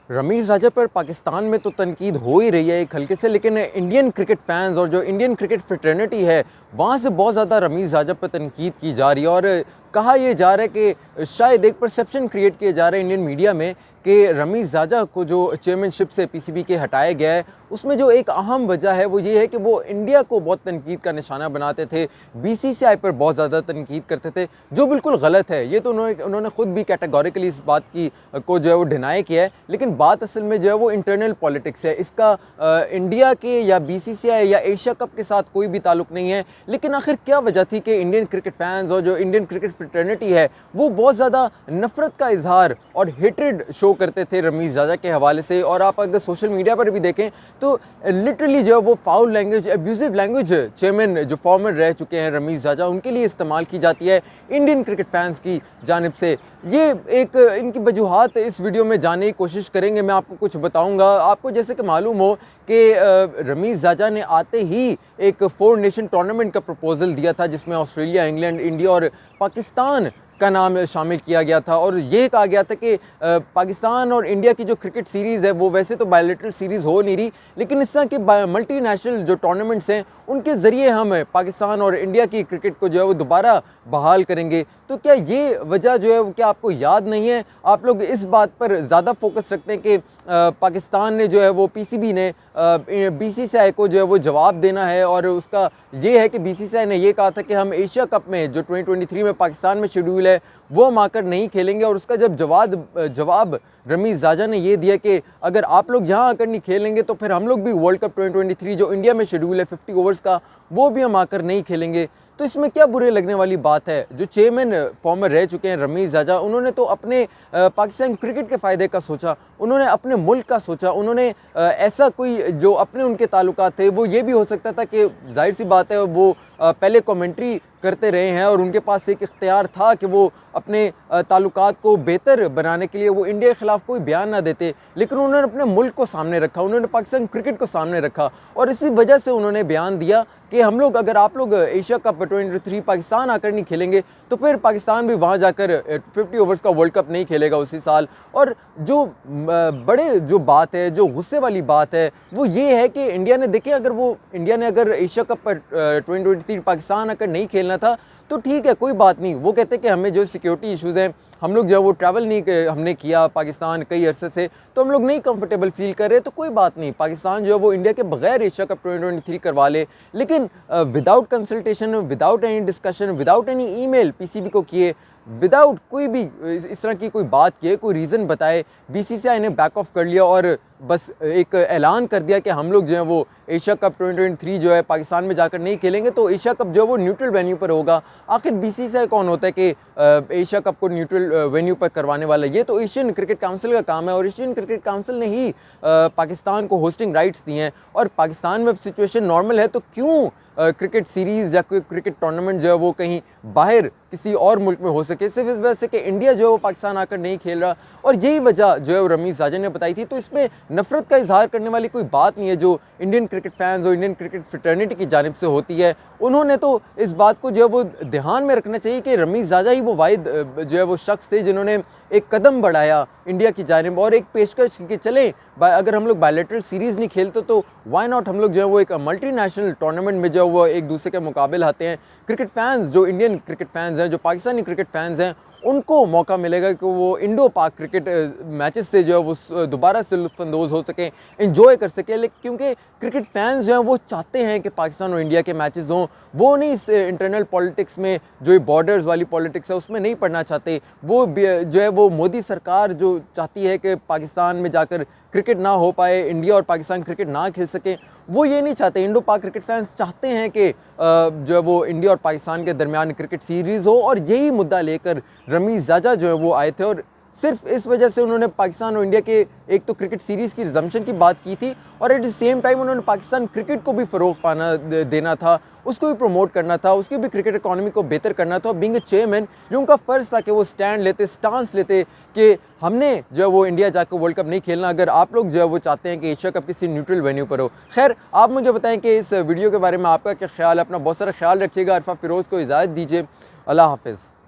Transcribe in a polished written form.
रमीज़ राजा पर पाकिस्तान में तो तनकीद हो ही रही है एक हल्के से, लेकिन इंडियन क्रिकेट फैंस और जो इंडियन क्रिकेट फ्रेटर्निटी है वहाँ से बहुत ज़्यादा रमीज़ राजा पर तनकीद की जा रही है। और कहा यह जा रहा है कि शायद एक परसेप्शन क्रिएट किया जा रहा है इंडियन मीडिया में कि रमीज़ राजा को जो चेयरमैनशिप से पीसीबी के हटाया गया है उसमें जो एक अहम वजह है वो ये है कि वो इंडिया को बहुत तनकीद का निशाना बनाते थे, बीसीसीआई पर बहुत ज़्यादा तनकीद करते थे, जो बिल्कुल गलत है। ये तो उन्होंने खुद भी कैटेगोरिकली इस बात की को जो है वो डिनाई किया है, लेकिन बात असल में जो है वो इंटरनल पॉलिटिक्स है। इसका इंडिया के या बीसीसीआई या एशिया कप के साथ कोई भी ताल्लुक नहीं है। लेकिन आखिर क्या वजह थी कि इंडियन क्रिकेट फैंस और जो इंडियन क्रिकेट फ्रेटर्निटी है वो बहुत ज़्यादा नफरत का इजहार और हेट्रेड शो करते थे रमीज़ राजा के हवाले से। और आप अगर सोशल मीडिया पर भी देखें तो लिटरली जो है वो foul language, abusive language chairman जो फॉर्मर रह चुके हैं रमीज़ राजा, उनके लिए इस्तेमाल की जाती है इंडियन क्रिकेट फैंस की जानिब से। ये एक इनकी वजूहात इस वीडियो में जानने की कोशिश करेंगे, मैं आपको कुछ बताऊंगा। आपको जैसे कि मालूम हो कि रमीज़ राजा ने आते ही एक 4 नेशन टूर्नामेंट का प्रपोजल दिया था जिसमें ऑस्ट्रेलिया, इंग्लैंड, इंडिया और पाकिस्तान का नाम शामिल किया गया था। और ये कहा गया था कि पाकिस्तान और इंडिया की जो क्रिकेट सीरीज़ है वो वैसे तो बायलैटरल सीरीज़ हो नहीं रही, लेकिन इस तरह के मल्टीनेशनल जो टूर्नामेंट्स हैं उनके ज़रिए हम पाकिस्तान और इंडिया की क्रिकेट को जो है वो दोबारा बहाल करेंगे। तो क्या ये वजह जो है वो क्या आपको याद नहीं है? आप लोग इस बात पर ज़्यादा फोकस रखते हैं कि पाकिस्तान ने जो है वो पीसीबी ने बीसीसीआई को जो है वो जवाब देना है, और उसका ये है कि बीसीसीआई ने ये कहा था कि हम एशिया कप में जो 2023 में पाकिस्तान में शेड्यूल है वो हम आकर नहीं खेलेंगे। और उसका जब जवाब रमीज़ राजा ने ये दिया कि अगर आप लोग यहाँ आकर नहीं खेलेंगे तो फिर हम लोग भी वर्ल्ड कप 2023 जो इंडिया में शेड्यूल है 50 ओवर्स का वो भी हम आकर नहीं खेलेंगे। तो इसमें क्या बुरे लगने वाली बात है? जो चेयरमैन फॉर्मर रह चुके हैं रमीज़ राजा, उन्होंने तो अपने पाकिस्तान क्रिकेट के फ़ायदे का सोचा, उन्होंने अपने मुल्क का सोचा, उन्होंने ऐसा कोई जो अपने उनके ताल्लुकात थे वो ये भी हो सकता था कि जाहिर सी बात है वो पहले कमेंट्री करते रहे हैं और उनके पास एक इख्तियार था कि वो अपने ताल्लुकात को बेहतर बनाने के लिए वो इंडिया के ख़िलाफ़ कोई बयान ना देते, लेकिन उन्होंने अपने मुल्क को सामने रखा, उन्होंने पाकिस्तान क्रिकेट को सामने रखा। और इसी वजह से उन्होंने बयान दिया कि हम लोग अगर आप लोग एशिया कप 2023 पाकिस्तान आकर नहीं खेलेंगे तो फिर पाकिस्तान भी वहाँ जाकर 50 ओवर्स का वर्ल्ड कप नहीं खेलेगा उसी साल। और जो बड़े जो बात है, जो गुस्से वाली बात है वो ये है कि इंडिया ने अगर एशिया कप 2023 पाकिस्तान आकर नहीं खेलना था तो ठीक है, कोई बात नहीं। वो कहते हैं कि हमें जो सिक्योरिटी इश्यूज़ हैं, हम लोग जो है वो ट्रैवल नहीं हमने किया पाकिस्तान कई अरसे से, तो हम लोग नहीं कंफर्टेबल फील कर रहे, तो कोई बात नहीं, पाकिस्तान जो है वो इंडिया के बगैर एशिया कप 2023 करवा ले। लेकिन without consultation, without any discussion, without any email PCB को किए, विदाउट कोई भी इस तरह की कोई बात किए, कोई रीज़न बताए, बीसीसीआई ने बैक ऑफ कर लिया और बस एक ऐलान कर दिया कि हम लोग जो है वो एशिया कप 2023 जो है पाकिस्तान में जाकर नहीं खेलेंगे, तो एशिया कप जो है वो न्यूट्रल वेन्यू पर होगा। आखिर बीसीसीआई कौन होता है कि एशिया कप को न्यूट्रल वेन्यू पर करवाने वाला? ये तो एशियन क्रिकेट काउंसिल का काम है और एशियन क्रिकेट काउंसिल ने ही पाकिस्तान को होस्टिंग राइट्स दिए हैं। और पाकिस्तान में सिचुएशन नॉर्मल है तो क्यों क्रिकेट सीरीज़ या कोई क्रिकेट टूर्नामेंट जो है वो कहीं बाहर किसी और मुल्क में हो सके, सिर्फ इस वजह से कि इंडिया जो है वो पाकिस्तान आकर नहीं खेल रहा। और यही वजह जो है रमीज़ राजा ने बताई थी। तो इसमें नफरत का इजहार करने वाली कोई बात नहीं है जो इंडियन क्रिकेट फैंस और इंडियन क्रिकेट फ्रेटर्निटी की जानिब से होती है। उन्होंने तो इस बात को जो है वो ध्यान में रखना चाहिए कि रमीज़ राजा ही वो वाहिद जो है वो शख्स थे जिन्होंने एक कदम बढ़ाया इंडिया की जानिब और एक पेशकश की चले अगर हम लोग बायलैटरल सीरीज़ नहीं खेलते तो वाई नॉट हम लोग जो है वो एक मल्टीनेशनल टूर्नामेंट में जो है वो एक दूसरे के मुकाबले आते हैं। क्रिकेट फैंस जो इंडियन क्रिकेट फैंस हैं, जो पाकिस्तानी क्रिकेट फैंस हैं, उनको मौका मिलेगा कि वो इंडो पाक क्रिकेट मैचेस से जो है वो दोबारा से लुत्फ़अंदोज़ हो सकें, एंजॉय कर सकें। लेकिन क्योंकि क्रिकेट फैंस जो हैं वो चाहते हैं कि पाकिस्तान और इंडिया के मैचेस हों, वो नहीं इस इंटरनल पॉलिटिक्स में जो बॉर्डर्स वाली पॉलिटिक्स है उसमें नहीं पढ़ना चाहते। वो जो है वो मोदी सरकार जो चाहती है कि पाकिस्तान में जाकर क्रिकेट ना हो पाए, इंडिया और पाकिस्तान क्रिकेट ना खेल सकें, वो ये नहीं चाहते। इंडो पाक क्रिकेट फैंस चाहते हैं कि जो है वो इंडिया और पाकिस्तान के दरमियान क्रिकेट सीरीज़ हो। और यही मुद्दा लेकर रमीज़ राजा जो है वो आए थे और सिर्फ इस वजह से उन्होंने पाकिस्तान और इंडिया के एक तो क्रिकेट सीरीज़ की रिजम्पशन की बात की थी और एट द सेम टाइम उन्होंने पाकिस्तान क्रिकेट को भी फ़रोग देना था, उसको भी प्रमोट करना था, उसकी भी क्रिकेट इकॉनमी को बेहतर करना था। बीइंग अ चेयरमैन ये उनका फ़र्ज़ था कि वो स्टैंड लेते, स्टांस लेते कि हमने जो है वो इंडिया जाकर वर्ल्ड कप नहीं खेलना अगर आप लोग जो है वो चाहते हैं कि एशिया कप किसी न्यूट्रल वेन्यू पर हो। खैर, आप मुझे बताएं कि इस वीडियो के बारे में आपका क्या ख्याल है। अपना बहुत सारा ख्याल रखिएगा। अरफा फ़िरोज़ को इजाज़त दीजिए। अल्लाह हाफ़िज़।